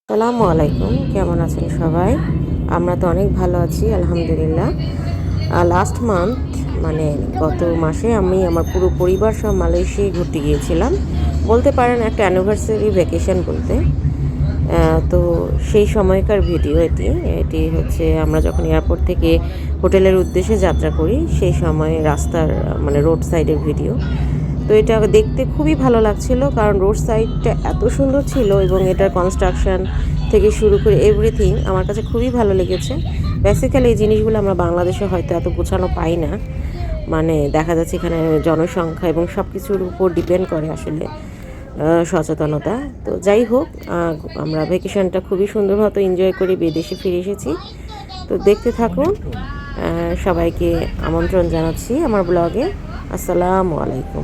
আসসালামু আলাইকুম, কেমন আছেন সবাই? আমরা তো অনেক ভালো আছি আলহামদুলিল্লাহ। লাস্ট মান্থ মানে গত মাসে আমি আমার পুরো পরিবার সহ মালয়েশিয়ায় ঘুরতে গিয়েছিলাম। বলতে পারেন একটা অ্যানিভার্সারি ভ্যাকেশন বলতে। তো সেই সময়কার ভিডিও এটি। এটি হচ্ছে আমরা যখন এয়ারপোর্ট থেকে হোটেলের উদ্দেশ্যে যাত্রা করি সেই সময় রাস্তার মানে রোড সাইডের ভিডিও। তো এটা দেখতে খুবই ভালো লাগছিল কারণ রোড সাইডটা এত সুন্দর ছিল এবং এটার কনস্ট্রাকশন থেকে শুরু করে এভরিথিং আমার কাছে খুবই ভালো লেগেছে। বেসিক্যালি এই জিনিসগুলো আমরা বাংলাদেশে হয়তো এত গোছানো পাই না। মানে দেখা যাচ্ছে এখানে জনসংখ্যা এবং সব কিছুর উপর ডিপেন্ড করে আসলে সচেতনতা। তো যাই হোক, আমরা ভ্যাকেশনটা খুবই সুন্দরভাবে এনজয় করে বিদেশে ফিরে এসেছি। তো দেখতে থাকুন। সবাইকে আমন্ত্রণ জানাচ্ছি আমার ব্লগে। আসসালামু আলাইকুম।